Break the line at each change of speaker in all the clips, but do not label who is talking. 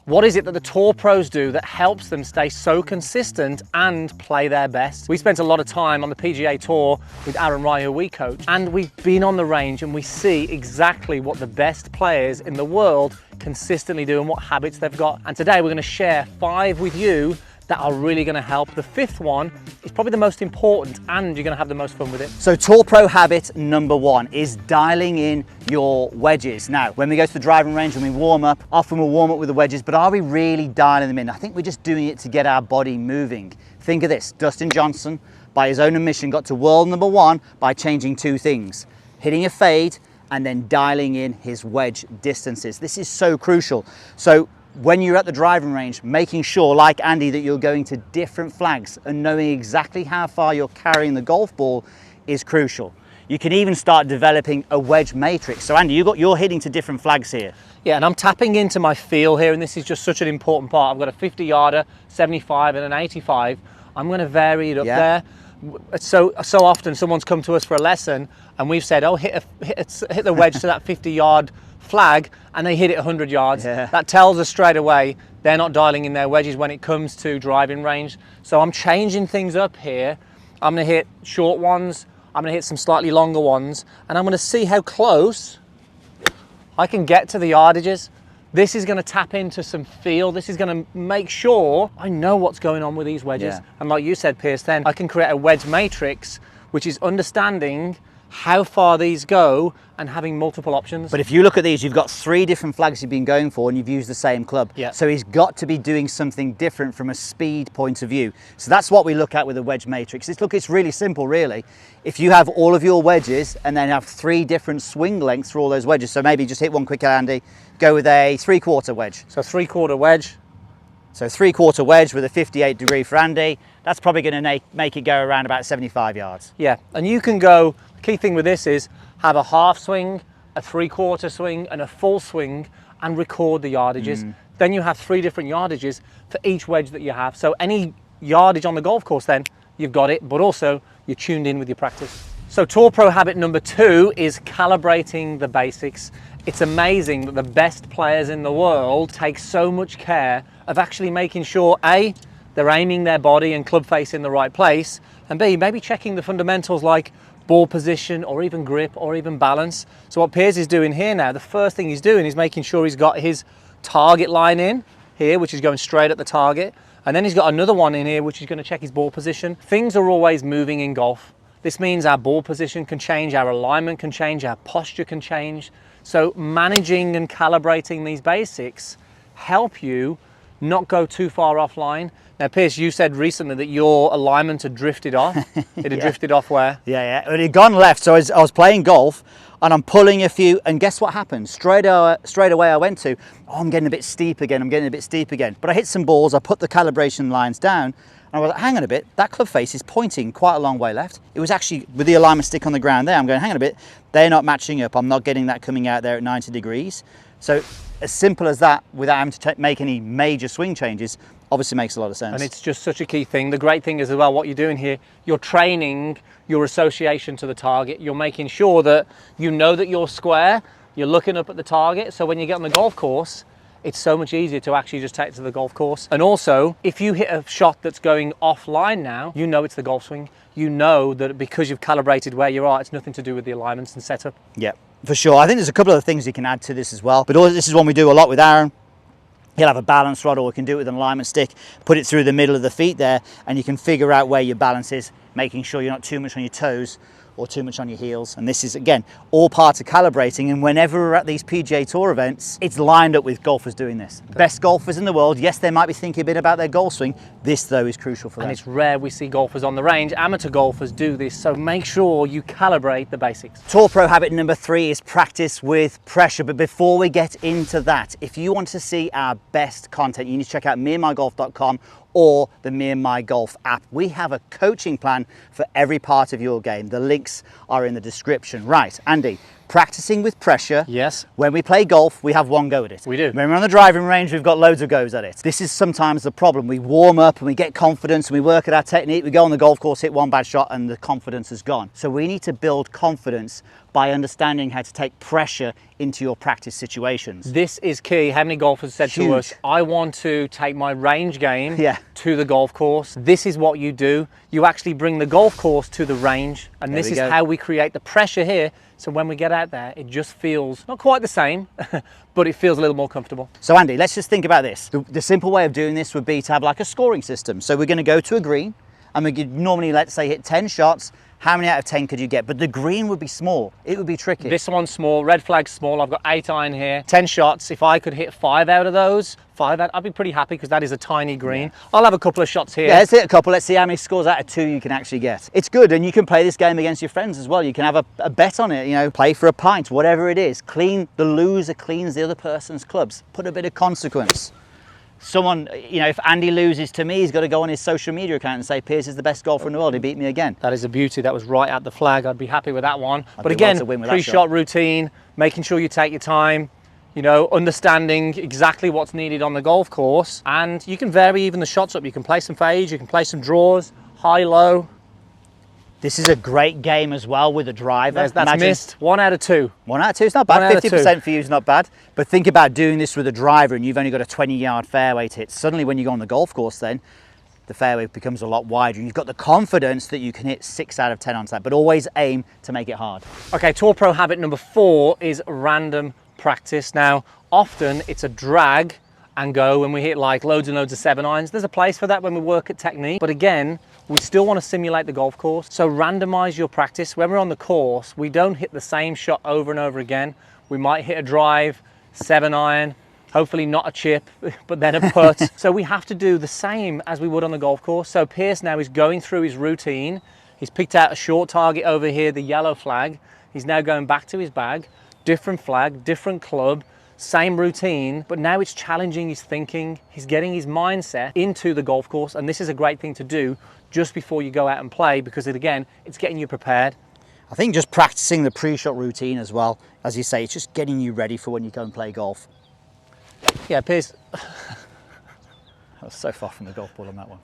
What is it that the tour pros do that helps them stay so consistent and play their best? We spent a lot of time on the PGA Tour with Aaron Rai, who we coach, and we've been on the range and we see exactly what the best players in the world consistently do and what habits they've got. And today we're going to share 5 with you that are really going to help. The 5th one is probably the most important and you're going to have the most fun with it.
So tour pro habit number 1 is dialing in your wedges. Now, when we go to the driving range and we warm up, often we'll warm up with the wedges, but are we really dialing them in? I think we're just doing it to get our body moving. Think of this, Dustin Johnson, by his own admission, got to world number 1 by changing 2 things, hitting a fade and then dialing in his wedge distances. This is so crucial. So when you're at the driving range, making sure, like Andy, that you're going to different flags and knowing exactly how far you're carrying the golf ball is crucial. You can even start developing a wedge matrix. So Andy, you're hitting to different flags here.
Yeah, and I'm tapping into my feel here, and this is just such an important part. I've got a 50 yarder, 75 and an 85. I'm going to vary it up there. So often someone's come to us for a lesson and we've said, oh, hit the wedge to that 50-yard flag, and they hit it 100 yards. That tells us straight away they're not dialing in their wedges when it comes to driving range. So I'm changing things up here. I'm going to hit short ones, I'm going to hit some slightly longer ones, and I'm going to see how close I can get to the yardages. This is going to tap into some feel. This is going to make sure I know what's going on with these wedges. And like you said, Piers, then I can create a wedge matrix, which is understanding how far these go and having multiple options.
But if you look at these, you've got 3 different flags you've been going for and you've used the same club. So he's got to be doing something different from a speed point of view. So that's what we look at with a wedge matrix. It's really simple, really. If you have all of your wedges and then have 3 different swing lengths for all those wedges, so maybe just hit one quick, Andy, go with a 3/4 wedge.
So 3/4 wedge.
So 3/4 wedge with a 58 degree for Andy. That's probably going to make it go around about 75 yards.
Yeah, and you can go, the key thing with this is have a half swing, a 3/4 swing and a full swing and record the yardages. Then you have 3 different yardages for each wedge that you have. So any yardage on the golf course, then you've got it, but also you're tuned in with your practice. So tour pro habit number 2 is calibrating the basics. It's amazing that the best players in the world take so much care of actually making sure A, they're aiming their body and club face in the right place, and B, maybe checking the fundamentals like ball position or even grip or even balance. So what Piers is doing here now, the first thing he's doing is making sure he's got his target line in here, which is going straight at the target, and then he's got another one in here which is going to check his ball position. Things are always moving in golf. This means our ball position can change, our alignment can change, our posture can change. So managing and calibrating these basics help you not go too far offline. Now, Piers, you said recently that your alignment had drifted off. It had drifted off where?
It had gone left. So I was playing golf and I'm pulling a few, and guess what happened? Straight away I went to, oh, I'm getting a bit steep again, But I hit some balls, I put the calibration lines down, and I was like, hang on a bit, that club face is pointing quite a long way left. It was actually with the alignment stick on the ground there. I'm going, hang on a bit, they're not matching up. I'm not getting that coming out there at 90 degrees. So as simple as that, without having to make any major swing changes, obviously makes a lot of sense.
And it's just such a key thing. The great thing is as well, what you're doing here, you're training your association to the target. You're making sure that you know that you're square, you're looking up at the target. So when you get on the golf course, it's so much easier to actually just take it to the golf course. And also, if you hit a shot that's going offline now, you know it's the golf swing. You know that because you've calibrated where you are, it's nothing to do with the alignments and setup.
Yeah, for sure. I think there's a couple of things you can add to this as well. But this is one we do a lot with Aaron. He'll have a balance rod, or we can do it with an alignment stick, put it through the middle of the feet there, and you can figure out where your balance is, making sure you're not too much on your toes or too much on your heels. And this is, again, all part of calibrating. And whenever we're at these PGA Tour events, it's lined up with golfers doing this. Best golfers in the world, yes, they might be thinking a bit about their golf swing. This, though, is crucial for them.
And it's rare we see golfers on the range. Amateur golfers do this, so make sure you calibrate the basics.
Tour pro habit number 3 is practice with pressure. But before we get into that, if you want to see our best content, you need to check out meandmygolf.com or the Meandmygolf app. We have a coaching plan for every part of your game. The links are in the description. Right, Andy, practicing with pressure.
Yes.
When we play golf, we have one go at it.
We do.
When we're on the driving range, we've got loads of goes at it. This is sometimes the problem. We warm up and we get confidence and we work at our technique. We go on the golf course, hit one bad shot and the confidence is gone. So we need to build confidence by understanding how to take pressure into your practice situations.
This is key. How many golfers said
Huge.
to us, I want to take my range game
Yeah.
to the golf course. This is what you do. You actually bring the golf course to the range, and
There
this
we
is
go.
how we create the pressure here. So when we get out there, it just feels not quite the same, but it feels a little more comfortable.
So Andy, let's just think about this. The simple way of doing this would be to have like a scoring system. So we're going to go to a green and we could normally, let's say, hit 10 shots. How many out of 10 could you get? But the green would be small. It would be tricky.
This one's small, red flag's small. I've got 8 iron here, 10 shots. If I could hit 5 out of those, I'd be pretty happy because that is a tiny green. Yeah. I'll have a couple of shots here.
Yeah, let's hit a couple. Let's see how many scores out of 2 you can actually get. It's good, and you can play this game against your friends as well. You can have a bet on it, you know, play for a pint, whatever it is. The loser cleans the other person's clubs. Put a bit of consequence. Someone, you know, if Andy loses to me, he's got to go on his social media account and say, Piers is the best golfer in the world, he beat me again.
That is a beauty. That was right at the flag. I'd be happy with that one.
I'd
but
be
again,
well to win with that
pre-shot
shot.
routine, making sure you take your time, you know, understanding exactly what's needed on the golf course. And you can vary even the shots up. You can play some fades, you can play some draws, high, low.
This is a great game as well with a driver.
That's missed. 1 out of 2.
1 out of 2 is not bad.
1 out of
50% for you is not bad. But think about doing this with a driver and you've only got a 20-yard fairway to hit. Suddenly when you go on the golf course then, the fairway becomes a lot wider. You've got the confidence that you can hit 6 out of 10 on that, but always aim to make it hard.
Okay, Tour Pro habit number 4 is random practice. Now, often it's a drag and go when we hit like loads and loads of 7 irons. There's a place for that when we work at technique, but again, we still want to simulate the golf course. So randomize your practice. When we're on the course, we don't hit the same shot over and over again. We might hit a drive, 7 iron, hopefully not a chip, but then a putt. So we have to do the same as we would on the golf course. So Piers now is going through his routine. He's picked out a short target over here, the yellow flag. He's now going back to his bag, different flag, different club, same routine, but now it's challenging his thinking. He's getting his mindset into the golf course, and this is a great thing to do just before you go out and play, because again, it's getting you prepared.
I think just practicing the pre-shot routine as well, as you say, it's just getting you ready for when you go and play golf.
Yeah, Piers.
I was so far from the golf ball on that one.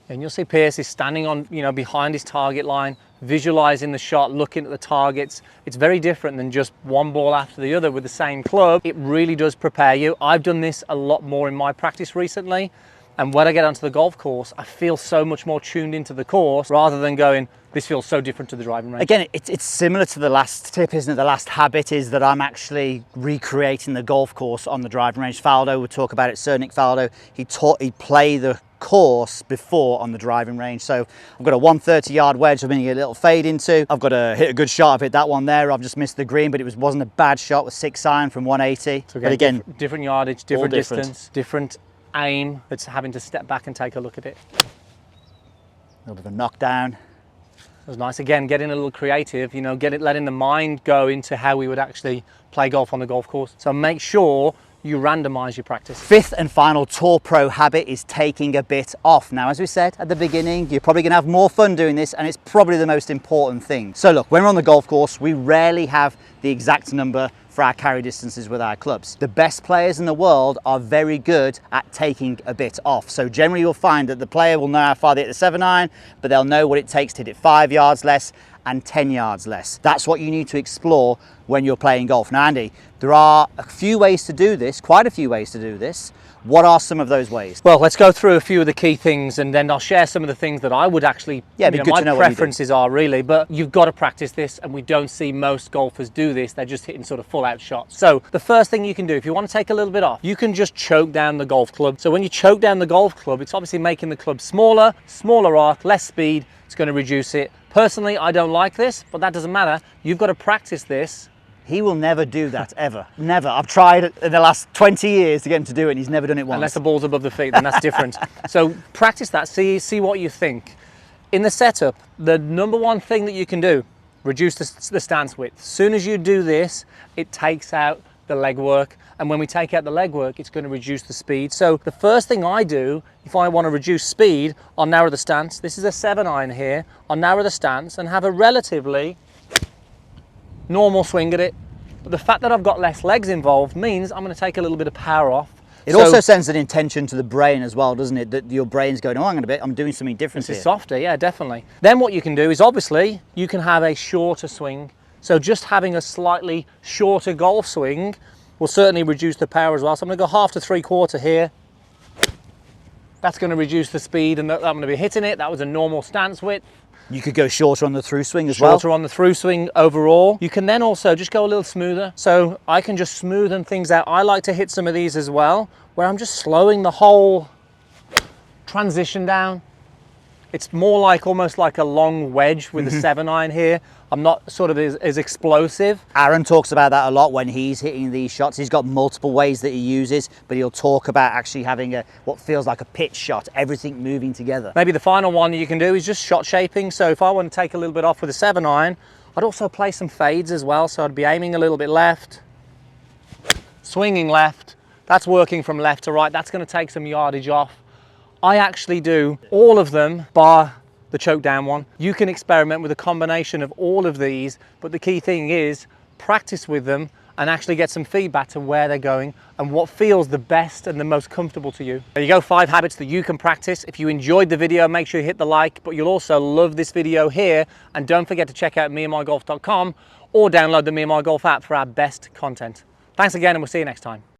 And you'll see Piers is standing on, you know, behind his target line, visualizing the shot, looking at the targets. It's very different than just one ball after the other with the same club. It really does prepare you. I've done this a lot more in my practice recently. And when I get onto the golf course, I feel so much more tuned into the course rather than going, this feels so different to the driving range.
Again, it's similar to the last tip, isn't it? The last habit is that I'm actually recreating the golf course on the driving range. Faldo would talk about it, Sir Nick Faldo. He'd play the course before on the driving range. So I've got a 130-yard wedge I'm going to get a little fade into. I've got to hit a good shot. I've hit that one there. I've just missed the green, but it wasn't a bad shot with 6 iron from 180.
So
but again,
different yardage, different
different.
distance, different aim. It's having to step back and take a look at it.
A little bit of a knockdown.
It was nice. Again, getting a little creative, you know, letting the mind go into how we would actually play golf on the golf course. So make sure you randomize your practice.
5th and final Tour Pro habit is taking a bit off. Now, as we said at the beginning, you're probably going to have more fun doing this, and it's probably the most important thing. So look, when we're on the golf course, we rarely have the exact number for our carry distances with our clubs. The best players in the world are very good at taking a bit off. So generally you'll find that the player will know how far they hit the 7 iron, but they'll know what it takes to hit it 5 yards less and 10 yards less. That's what you need to explore when you're playing golf. Now, Andy, there are a few ways to do this, quite a few ways to do this. What are some of those ways?
Well, let's go through a few of the key things, and then I'll share some of the things that I would actually,
yeah, be good
my
to know what you do.
preferences are really, but you've got to practice this, and we don't see most golfers do this. They're just hitting sort of full out shots. So the first thing you can do, if you want to take a little bit off, you can just choke down the golf club. So when you choke down the golf club, it's obviously making the club smaller arc, less speed. It's going to reduce it. Personally, I don't like this, but that doesn't matter. You've got to practice this.
He will never do that, ever. Never. I've tried in the last 20 years to get him to do it, and he's never done it once.
Unless the ball's above the feet, then that's different. So practice that, see what you think. In the setup, the number one thing that you can do, reduce the stance width. As soon as you do this, it takes out the leg work. And when we take out the leg work, it's going to reduce the speed. So the first thing I do, if I want to reduce speed, I'll narrow the stance. This is a 7 iron here. I'll narrow the stance and have a relatively normal swing at it. But the fact that I've got less legs involved means I'm going to take a little bit of power off.
It also sends an intention to the brain as well, doesn't it? That your brain's going, oh, I'm doing something different here.
This is softer, yeah, definitely. Then what you can do is obviously you can have a shorter swing. So just having a slightly shorter golf swing will certainly reduce the power as well. So I'm going to go half to 3/4 here. That's going to reduce the speed and I'm going to be hitting it. That was a normal stance width.
You could go shorter on the through swing as well.
Shorter on the through swing overall. You can then also just go a little smoother. So I can just smoothen things out. I like to hit some of these as well, where I'm just slowing the whole transition down. It's more like almost like a long wedge with a 7-iron here. I'm not sort of as explosive.
Aaron talks about that a lot when he's hitting these shots. He's got multiple ways that he uses, but he'll talk about actually having what feels like a pitch shot, everything moving together.
Maybe the final one you can do is just shot shaping. So if I want to take a little bit off with a 7-iron, I'd also play some fades as well. So I'd be aiming a little bit left, swinging left. That's working from left to right. That's going to take some yardage off. I actually do all of them bar the choke down one. You can experiment with a combination of all of these, but the key thing is practice with them and actually get some feedback to where they're going and what feels the best and the most comfortable to you. There you go, 5 habits that you can practice. If you enjoyed the video, make sure you hit the like, but you'll also love this video here. And don't forget to check out meandmygolf.com or download the Me and My Golf app for our best content. Thanks again, and we'll see you next time.